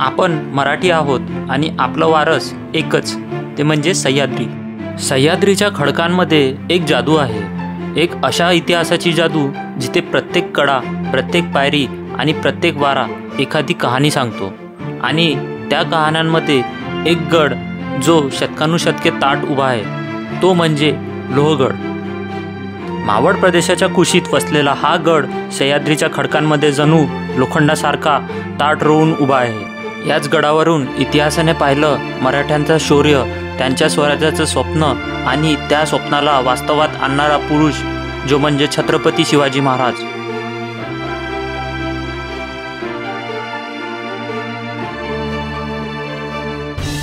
आपण मराठी आहोत आणि आपलं वारस एकच, ते म्हणजे सह्याद्री. सह्याद्रीच्या खडकांमध्ये एक जादू आहे, एक अशा इतिहासाची जादू जिथे प्रत्येक कडा, प्रत्येक पायरी आणि प्रत्येक वारा एखादी कहाणी सांगतो. आणि त्या कहाण्यांमध्ये एक गड जो शतकानुशतके ताट उभा आहे, तो म्हणजे लोहगड. मावळ प्रदेशाच्या कुशीत वसलेला हा गड सह्याद्रीच्या खडकांमध्ये जणू लोखंडासारखा ताट रोवून उभा आहे. याच गडावरून इतिहासाने पाहिलं मराठ्यांचं शौर्य, त्यांच्या स्वराज्याचं स्वप्न आणि त्या स्वप्नाला वास्तवात आणणारा पुरुष, जो म्हणजे छत्रपती शिवाजी महाराज.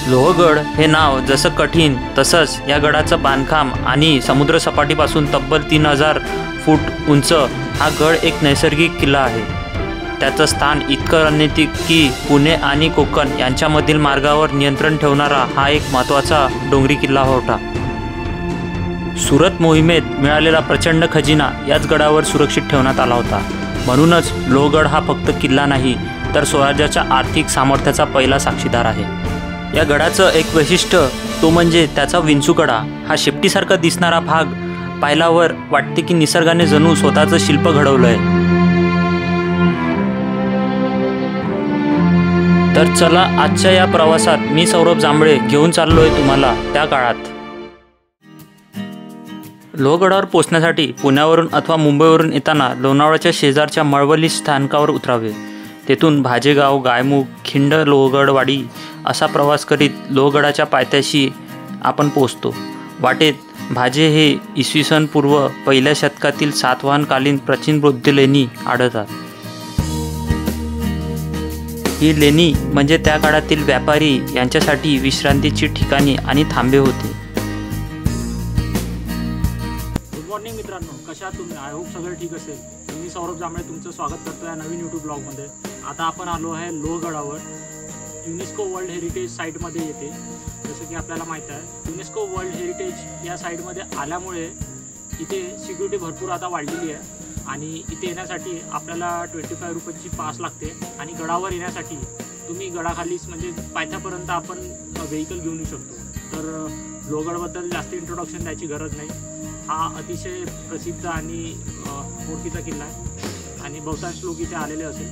लोहगड हे नाव जसं कठीण, तसंच या गडाचं बांधकाम आणि समुद्रसपाटीपासून तब्बल 3000 फूट उंच हा गड एक नैसर्गिक किल्ला आहे. त्याचं स्थान इतकं रणनीतिक की पुणे आणि कोकण यांच्यामधील मार्गावर नियंत्रण ठेवणारा हा एक महत्त्वाचा डोंगरी किल्ला होता. सुरत मोहिमेत मिळालेला प्रचंड खजिना याच गडावर सुरक्षित ठेवण्यात आला होता. म्हणूनच लोहगड हा फक्त किल्ला नाही, तर स्वराज्याच्या आर्थिक सामर्थ्याचा पहिला साक्षीदार आहे. या गडाचं एक वैशिष्ट्य तो म्हणजे त्याचा विंचूकडा. हा शेपटीसारखा दिसणारा भाग पाहिल्यावर वाटते की निसर्गाने जणू स्वतःचं शिल्प घडवलंय. तर चला, आजच्या या प्रवासात मी सौरभ जांभळे घेऊन चाललोय तुम्हाला त्या काळात. लोहगडावर पोहोचण्यासाठी पुण्यावरून अथवा मुंबईवरून येताना लोणावळ्याच्या शेजारच्या मळवली स्थानकावर उतरावे. तेथून भाजेगाव, गायमुख, खिंड, लोहगडवाडी असा प्रवास करीत लोहगडाच्या पायथ्याशी आपण पोहोचतो. वाटेत भाजे हे इसवी सन पूर्व 1ल्या शतकातील सातवाहनकालीन प्राचीन बौद्ध लेणी आढळतात. ही लेणी म्हणजे त्या काळातील व्यापारी यांच्यासाठी विश्रांतीची ठिकाणी आणि थांबे होते. गुड मॉर्निंग मित्रांनो, कशा आहात तुम्ही? आय होप सगळं ठीक असेल. मी सौरभ जांभळे तुमचं स्वागत करतो या नवीन यूट्यूब ब्लॉगमध्ये. आता आपण आलो आहे लोहगडावर. युनेस्को वर्ल्ड हेरिटेज साईटमध्ये येते. जसं की आपल्याला माहीत आहे, युनेस्को वर्ल्ड हेरिटेज या साईटमध्ये आल्यामुळे इथे सिक्युरिटी भरपूर आता वाढलेली आहे आणि इथे येण्यासाठी आपल्याला 25 रुपयाची पास लागते. आणि गडावर येण्यासाठी तुम्ही गडाखालीच म्हणजे पायथ्यापर्यंत आपण व्हेकल घेऊन येऊ शकतो. तर लोहगडबद्दल जास्त इंट्रोडक्शन द्यायची गरज नाही. हा अतिशय प्रसिद्ध आणि ओळखीचा किल्ला आहे आणि बहुतांश लोक इथे आलेले असेल.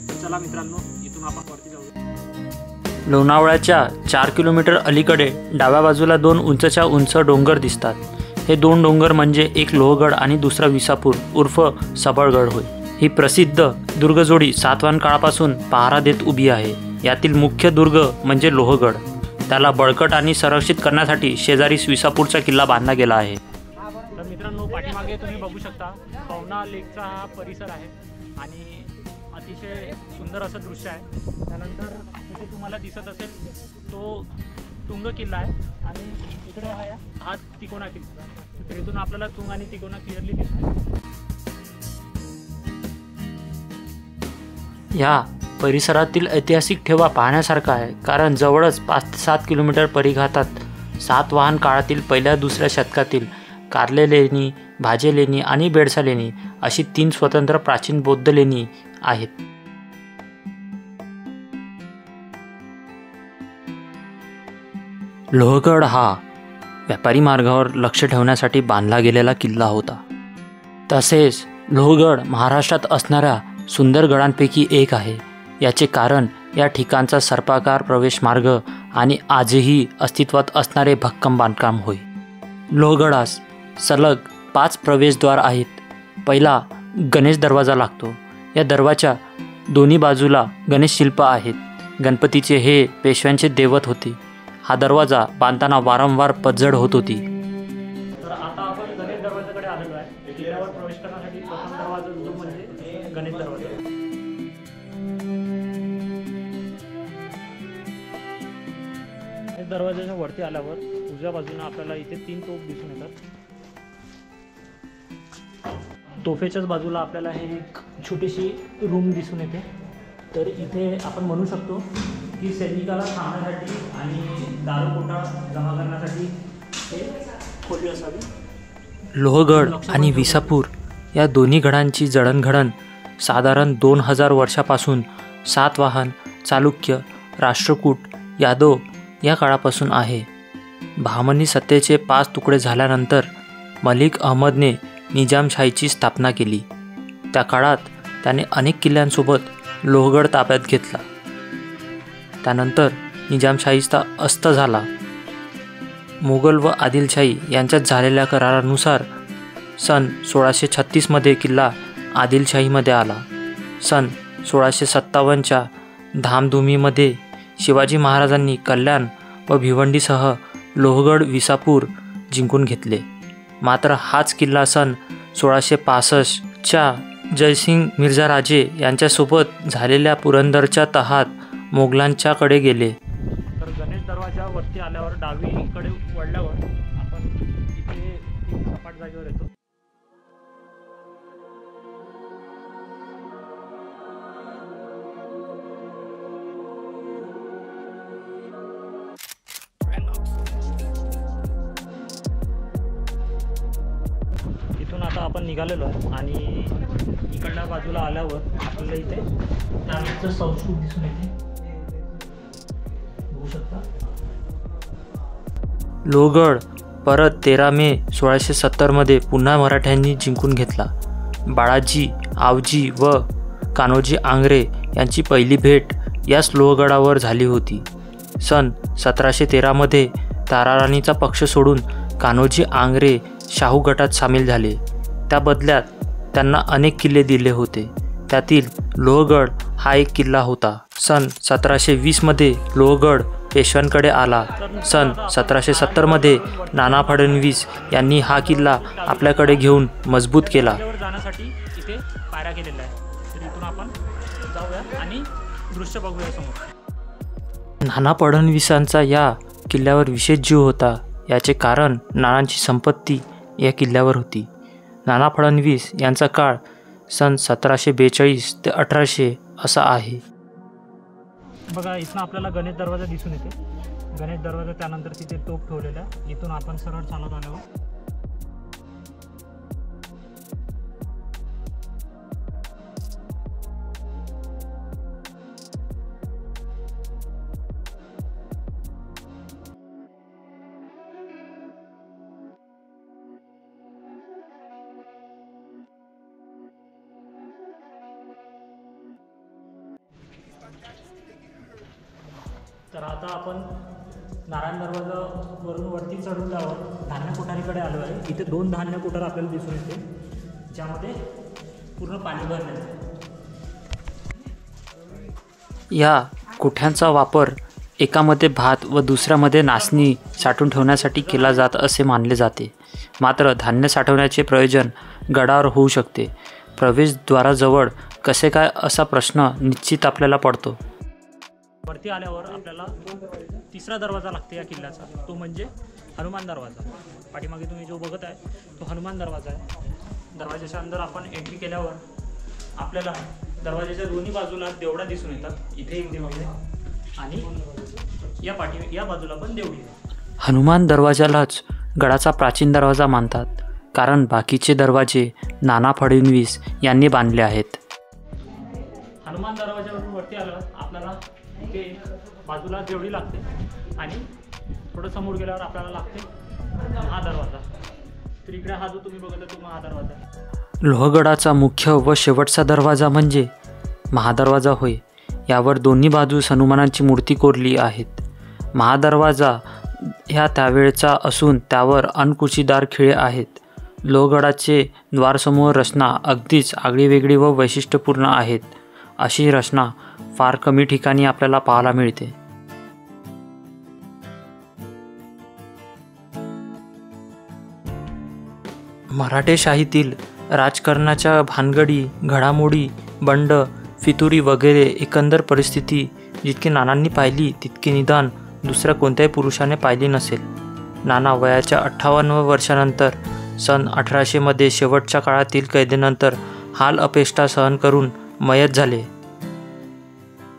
तर चला मित्रांनो, इथून आपण वरती जाऊया. लोणावळ्याच्या 4 किलोमीटर अलीकडे डाव्या बाजूला 2 उंचच्या उंच डोंगर दिसतात. हे 2 डोंगर म्हणजे एक लोहगड आणि दुसरा विसापूर उर्फ सबळगड होय. ही प्रसिद्ध दुर्गजोडी सातवाहन काळापासून पहारा देत उभी आहे. यातील मुख्य दुर्ग म्हणजे लोहगड. त्याला बळकट आणि संरक्षित करण्यासाठी शेजारीच विसापूरचा किल्ला बांधला गेला आहे. तर मित्रांनो, पाठीमागे तुम्ही बघू शकता पवना लेकचा हा परिसर आहे आणि अतिशय सुंदर असं दृश्य आहे. त्यानंतर इथे तुम्हाला दिसत असेल तो तुंग किल्ला आहे आणि इकडे हा तिकोना किल्ला. तर इथून आपल्याला तुंग आणि तिकोना क्लिअरली दिसतो. या परिसरातील ऐतिहासिक ठेवा पाहण्यासारखा आहे, कारण जवळच 5 ते 7 किलोमीटर परिघातात सातवाहन काळातील 1-2 शतकातील कार्ले लेणी, भाजे लेणी आणि बेडसा लेणी अशी 3 स्वतंत्र प्राचीन बौद्ध लेणी आहेत. लोहगड हा व्यापारी मार्गावर लक्ष ठेवण्यासाठी बांधला गेलेला किल्ला होता. तसेच लोहगड महाराष्ट्रात असणाऱ्या सुंदर गडांपैकी एक आहे. याचे कारण या ठिकाणचा सर्पाकार प्रवेश मार्ग आणि आजही अस्तित्वात असणारे भक्कम बांधकाम होय. लोहगडास सलग 5 प्रवेशद्वार आहेत. पहिला गणेश दरवाजा लागतो. या दरवाजा दोन्ही बाजूला गणेश शिल्प आहेत. गणपतीचे हे पेशव्यांचे दैवत होते. हा दरवाजा बांधताना वारंवार पडझड होत होती. तर आता आपण गणेश दरवाजाकडे आलेलो आहे. किल्ल्यावर प्रवेश करण्यासाठी प्रथम दरवाजा जो म्हणजे गणेश दरवाजा. दरवाजाच्या वरती आल्यावर उजव्या बाजूने आपल्याला इथे 3 तोफ दिसून येतात. तोफेच्याच बाजूला आपल्याला हे एक छोटीशी रूम दिसून येते. तर इथे आपण म्हणू शकतो की सैनिकाला थांबण्यासाठी आणि दारूकोठा जमा करण्यासाठी हे खोली असावी. लोहगड आणि विसापूर या दोन्ही गडांची जडणघडण साधारण 2000 वर्षापासून सातवाहन, चालुक्य, राष्ट्रकूट, यादव या काळापासून आहे. बहामनी सत्तेचे 5 तुकडे झाल्यानंतर मलिक अहमदने निजामशाहीची स्थापना केली. त्या काळात त्याने अनेक किल्ल्यांसोबत लोहगड ताब्यात घेतला. त्यानंतर निजामशाहीचा अस्त झाला. मोगल व आदिलशाही यांच्यात झालेल्या करारानुसार सन 1636 किल्ला आदिलशाहीमध्ये आला. सन 1657च्या धामधुमीमध्ये शिवाजी महाराजांनी कल्याण व भिवंडीसह लोहगड, विसापूर जिंकून घेतले. मात्र हाच किल्ला सन 1665च्या जयसिंग मिर्झा राजे यांच्यासोबत झालेल्या पुरंदरच्या तहात मोगलांच्याकडे गेले. तर गणेश दरवाजावरती आल्यावर डावीकडे वळल्यावर आपण इथे एक सपाट जागेवर येतो. इथून आता आपण निघालेलो आहे आणि इकडल्या बाजूला आल्यावर आपल्याला इथे नाण्याचं संस्कृत दिसून येते. बघू शकता. लोहगड परत 13 मे 1670 पुन्हा मराठ्यांनी जिंकून घेतला. बाळाजी, आवजी व कान्होजी आंग्रे यांची पहिली भेट याच लोहगडावर झाली होती. सन 1713 ताराराणीचा पक्ष सोडून कान्होजी आंग्रे शाहू गटात सामील झाले. त्या बदल्यात त्यांना अनेक किल्ले दिले होते. त्यातील लोहगड हा एक किल्ला होता. सन 1720 लोहगड पेशव्यांकडे आला. सन 1770 नाना फडणवीस यांनी हा किल्ला आपल्याकडे घेऊन मजबूत केला. जाण्यासाठी इथे पायऱ्या केलेल्या आहे. तर इथून आपण जाऊया आणि दृश्य बघूया समोर. नाना फडणवीसांचा या किल्ल्यावर विशेष जीव होता. याचे कारण नानांची संपत्ती या किल्ल्यावर होती. नाना फडणवीस यांचा काळ सन 1742 ते 1800 असा आहे. बघा, इथून आपल्याला गणेश दरवाजा दिसून येते. गणेश दरवाजा, त्यानंतर तिथे तोफ ठेवलेला. इथून आपण सरळ चालत आल्यावर तर आता आपण नारायण दरवाजावरून वरती चढून धान्य कोठारीकडे आलो आहे. इथे 2 धान्य कोठार आपल्याला दिसून येते, ज्यामध्ये पूर्ण पाणी भरलेलं आहे. या कोठ्यांचा वापर एकामध्ये भात व दुसऱ्यामध्ये नाचणी साठवून ठेवण्यासाठी केला जात असे मानले जाते. मात्र धान्य साठवण्याचे प्रयोजन गडावर होऊ शकते. प्रवेशद्वाराजवळ कसे काय असा प्रश्न निश्चित आपल्याला पडतो. वरती आल्यावर आपल्याला 3रा दरवाजा लागते या किल्ल्याचा, तो म्हणजे हनुमान दरवाजा. पाठीमागे तुम्ही जो बघत आहे तो हनुमान दरवाजा आहे. दरवाजाच्या अंदर आपण एंट्री केल्यावर आपल्याला दरवाजाच्या दोन्ही बाजूला देवडा दिसून येतात. इथे एक देवडी आहे आणि या बाजूला पण देवडी आहे. हनुमान दरवाजालाच गडाचा प्राचीन दरवाजा मानतात, कारण बाकीचे दरवाजे नाना फडणवीस यांनी बांधले आहेत. हनुमान दरवाजावरून वरती आल्यावर आपल्याला इथे बाजूला देवडी लागते आणि थोडं समोर गेल्यावर आपल्याला लागते महादरवाजा. तर इकडे हा जो तुम्ही बघत आहे तो महादरवाजा. लोहगडाचा मुख्य व शेवटचा दरवाजा म्हणजे महादरवाजा होय. यावर दोन्ही बाजूस हनुमानाची मूर्ती कोरली आहेत. महादरवाजा ह्या त्यावेळचा असून त्यावर अनकुचीदार खिळे आहेत. लोहगडाचे द्वारसमोर रचना अगदीच आगळीवेगळी व वैशिष्ट्यपूर्ण आहेत. अशी रचना फार कमी ठिकाणी आपल्याला पाहायला मिळते. मराठेशाहीतील राजकारणाच्या भानगडी, घडामोडी, बंड, फितुरी वगैरे एकंदर परिस्थिती जितकी नानांनी पाहिली तितकी निदान दुसऱ्या कोणत्याही पुरुषाने पाहिली नसेल. नाना वयाच्या 58व्या वर्षानंतर सन 1800 शेवटच्या काळातील कैदेनंतर हाल अपेष्टा सहन करून मयत झाले.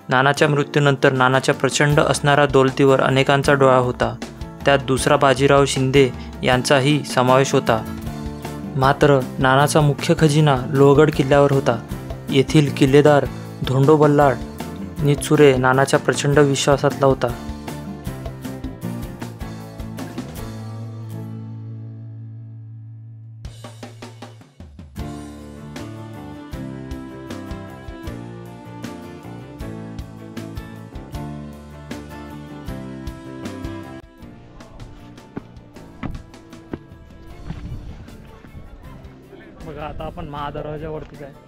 नानाच्या मृत्यूनंतर नानाच्या प्रचंड असणाऱ्या दौलतीवर अनेकांचा डोळा होता. त्यात दुसरा बाजीराव शिंदे यांचाही समावेश होता. मात्र नानाचा मुख्य खजिना लोहगड किल्ल्यावर होता. येथील किल्लेदार धोंडो बल्लाळ निचुरे नानाच्या प्रचंड विश्वासातला होता. बघा आता आपण महादरवाजावरतीच आहे.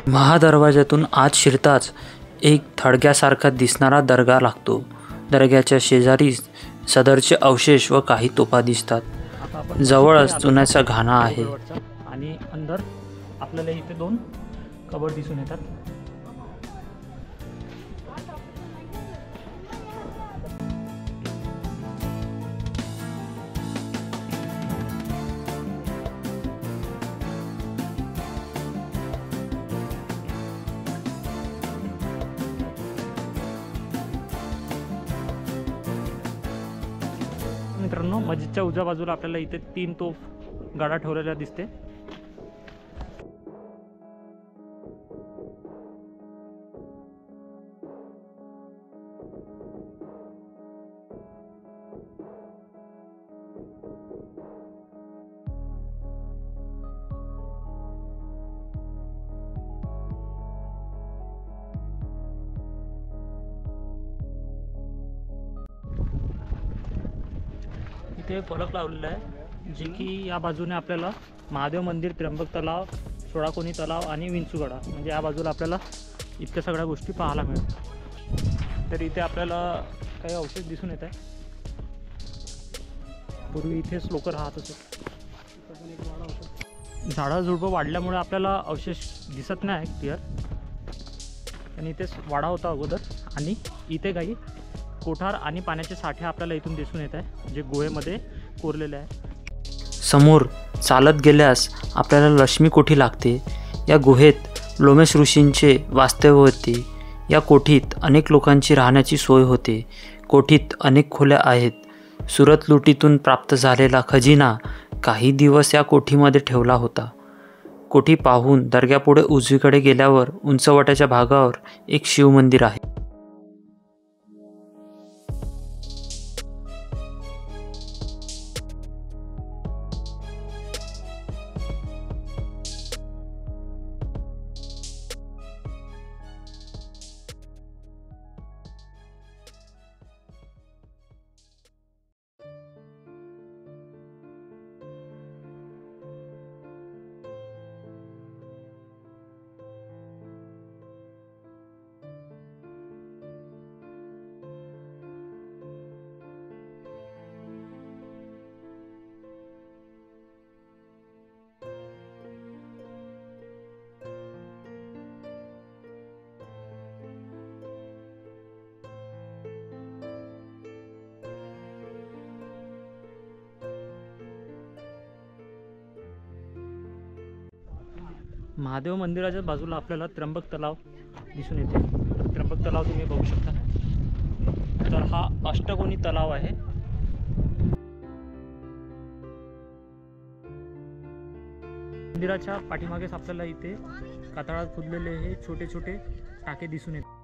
महादरवाज्यातून आत शिरताच एक थडग्यासारखा दिसणारा दर्गा लागतो. दर्ग्याच्या शेजारी सदरचे अवशेष व काही तोफा दिसतात. आता आपण जवळच चुन्याचा घाणा आहे. आणि अंदर आपल्याला इथे 2 कबड दिसून येतात. मित्रांनो, मस्जिदच्या उजव्या बाजूला आपल्याला इथे 3 तोफ गाडा ठेवलेला दिसते. इथे फलक लावलेला आहे, जे की या बाजूने आपल्याला महादेव मंदिर, त्र्यंबक तलाव, सोळाकोनी तलाव आणि विंचूगडा, म्हणजे या बाजूला आपल्याला इतक्या सगळ्या गोष्टी पाहायला मिळतात. तर इथे आपल्याला काही अवशेष दिसून येत आहे. पूर्वी इथेच लोक राहत असत. झाडं झुडपं वाढल्यामुळे आपल्याला अवशेष दिसत नाही क्लिअर, आणि इथेच वाडा होता अगोदर. आणि इथे काही कोठार आणि पाण्याचे साठे आपल्याला इथून दिसून येत आहे, जे गुहेमध्ये कोरलेले आहे. समोर चालत गेल्यास आपल्याला लक्ष्मी कोठी लागते. या गुहेत लोमेश ऋषींचे वास्तव्य होते. या कोठीत अनेक लोकांची राहण्याची सोय होते. कोठीत अनेक खोल्या आहेत. सुरत लुटीतून प्राप्त झालेला खजिना काही दिवस या कोठीमध्ये ठेवला होता. कोठी पाहून दर्ग्यापुढे उजवीकडे गेल्यावर उंचवट्याच्या भागावर एक शिवमंदिर आहे. महादेव मंदिराच्या बाजूला आपल्याला त्र्यंबक तलाव दिसून येते. त्र्यंबक तलाव तुम्ही बघू शकता. तर हा अष्टकोनी तलाव आहे. मंदिराच्या पाठीमागेच आपल्याला इथे कातळात खोदलेले हे छोटे छोटे टाके दिसून येतात.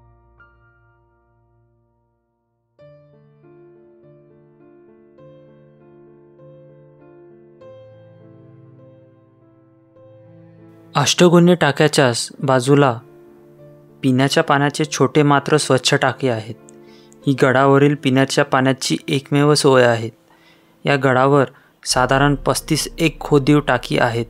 अष्टगुण्य टाक्याच्याच बाजूला पिण्याच्या पाण्याचे छोटे मात्र स्वच्छ टाके आहेत. ही गडावरील पिण्याच्या पाण्याची एकमेव सोय आहे. या गडावर साधारण 35 एक खोदीव टाकी आहेत.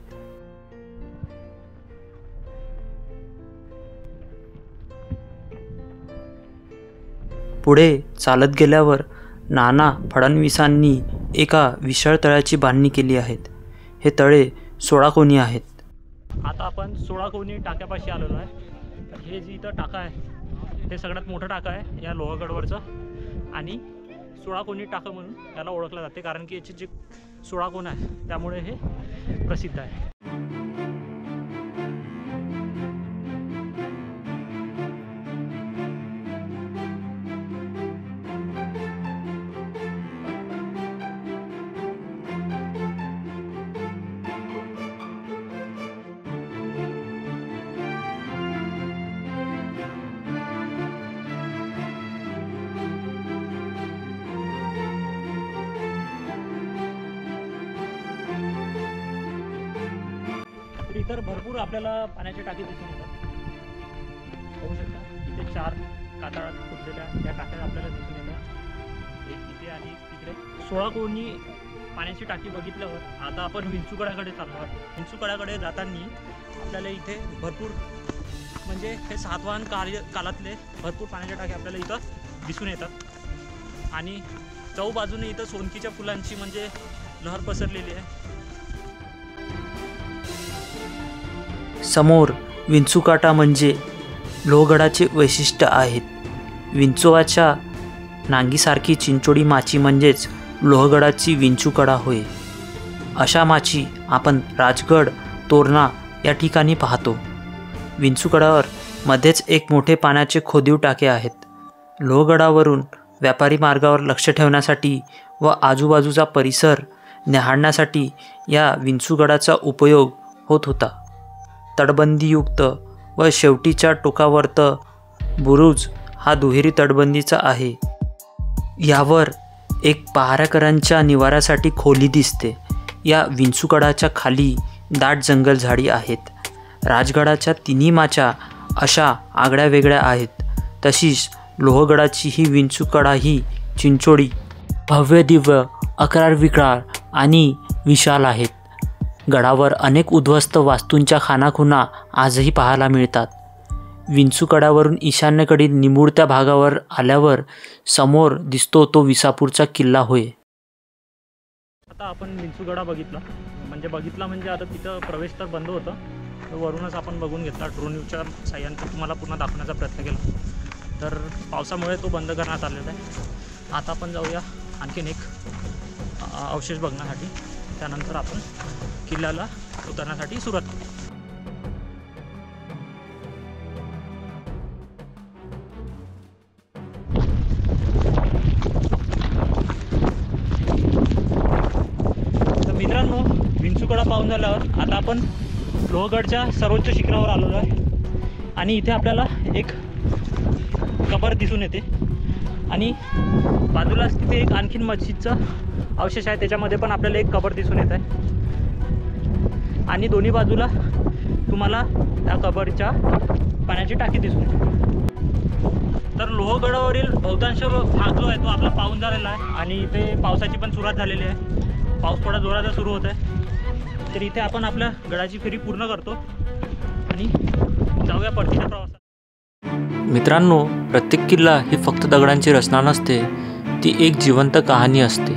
पुढे चालत गेल्यावर नाना फडणवीसांनी एका विशाळ तळ्याची बांधणी केली आहे. हे तळे 16 कोनी आहेत. आता आपण 16 कोनी टाक्यापाशी आलेलो आहे. तर हे जे इथं टाका आहे हे सगळ्यात मोठं टाका आहे या लोहगडवरचं, आणि 16 कोनी टाका म्हणून याला ओळखलं जाते, कारण की याची जी 16 कोन आहे त्यामुळे हे प्रसिद्ध आहे. तर भरपूर आपल्याला पाण्याची टाकी दिसून येतात. बघू शकता इथे 4 कातळात खोदलेल्या या टाक्या आपल्याला दिसून येतात. एक इथे आणि तिकडे 16 कोणी पाण्याची टाकी बघितल्यावर आता आपण विंचूगडाकडे चाललो आहोत. विंचूगडाकडे जाताना आपल्याला इथे भरपूर म्हणजे हे सातवाहन कालातले भरपूर पाण्याच्या टाक्या आपल्याला इथं दिसून येतात आणि चौबाजूने इथं सोनकीच्या फुलांची म्हणजे लहर पसरलेली आहे. समोर विंचूकाटा म्हणजे लोहगडाचे वैशिष्ट्य आहेत. विंचवाच्या नांगीसारखी चिंचोडी माची म्हणजेच लोहगडाची विंचूकडा होय. अशा माची आपण राजगड तोरणा या ठिकाणी पाहतो. विंचूगडावर मध्येच एक मोठे पाण्याचे खोदीव टाके आहेत. लोहगडावरून व्यापारी मार्गावर लक्ष ठेवण्यासाठी व आजूबाजूचा परिसर न्याहाळण्यासाठी या विंचूगडाचा उपयोग होत होता. तटबंदीयुक्त व शेवटीच्या टोकावरत बुरुज हा दुहेरी तटबंदीचा आहे. यावर एक पहारेकऱ्यांच्या निवाऱ्यासाठी खोली दिसते. या विंचूगडाच्या खाली दाट जंगल झाडी आहेत. राजगडाच्या तिन्ही माच्या अशा आगळ्या वेगळ्या आहेत. तशीच लोहगडाची ही विंचूकडा ही चिंचोडी भव्य दिव्य अकरार विक्रार आणि विशाल आहेत. गडावर अनेक उद्ध्वस्त वास्तूंच्या खाणाखुणा आजही पाहायला मिळतात. विंचूकडावरून ईशान्येकडील निमुळत्या भागावर आल्यावर समोर दिसतो तो विसापूरचा किल्ला होय. आता आपण विंचूगडा बघितला म्हणजे आता तिथं प्रवेश तर बंद होतं. वरूनच आपण बघून घेतला. ड्रोन व्ह्यूच्या साह्याने तुम्हाला पुन्हा दाखवण्याचा प्रयत्न केला. तर पावसामुळे तो बंद करण्यात आलेला आहे. आता आपण जाऊया आणखीन एक अवशेष बघण्यासाठी. त्यानंतर आपण किल्ल्याला उतरण्यासाठी सुरुवात करू. तर मित्रांनो, विंचूकडा पाहून झाल्यावर आता आपण लोहगडच्या सर्वोच्च शिखरावर आलेलो आहे आणि इथे आपल्याला एक कबर दिसून येते आणि बाजूलाच तिथे एक आणखीन मस्जिदचा अवशेष आहे. त्याच्यामध्ये पण आपल्याला एक कबर दिसून येत आहे आणि दोन्ही बाजूला तुम्हाला त्या कबरच्या पाण्याची टाकी दिसून येते. तर लोहगडावरील बहुतांश भाग जो आहे तो आपला पाहून झालेला आहे आणि इथे पावसाची पण सुरुवात झालेली आहे. पाऊस थोडा जोराचा सुरू होत आहे. तर इथे आपण आपल्या गडाची फेरी पूर्ण करतो आणि जाऊया परतीच्या प्रवासात. मित्रांनो, प्रत्येक किल्ला ही फक्त दगडांची रचना नसते, ती एक जिवंत कहाणी असते.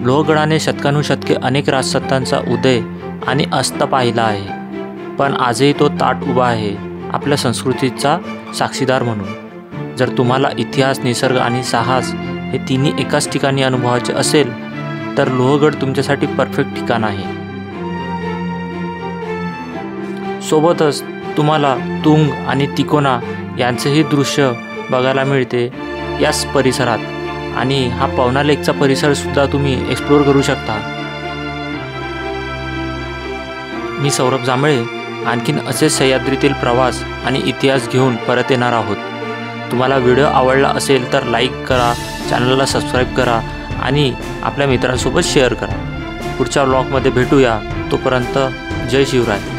लोहगडाने शतकानुशतके अनेक राजसत्तांचा उदय आणि अस्त पाहिला आहे, पण आजही तो ताठ उभा आहे आपल्या संस्कृतीचा साक्षीदार म्हणून. जर तुम्हाला इतिहास, निसर्ग आणि साहस हे तिन्ही एकाच ठिकाणी अनुभवायचे असेल तर लोहगड तुमच्यासाठी परफेक्ट ठिकाण आहे. सोबतच तुम्हाला तुंग आणि तिकोना यांचंही दृश्य बघायला मिळते याच परिसरात आणि हा पवना लेकचा परिसरसुद्धा तुम्ही एक्सप्लोअर करू शकता. मी सौरभ जांभळे आणखीन असेच सह्याद्रीतील प्रवास आणि इतिहास घेऊन परत येणार आहोत. तुम्हाला व्हिडिओ आवडला असेल तर लाईक करा, चॅनलला सबस्क्राईब करा आणि आपल्या मित्रांसोबत शेअर करा. पुढच्या व्लॉगमध्ये भेटूया. तोपर्यंत जय शिवराय.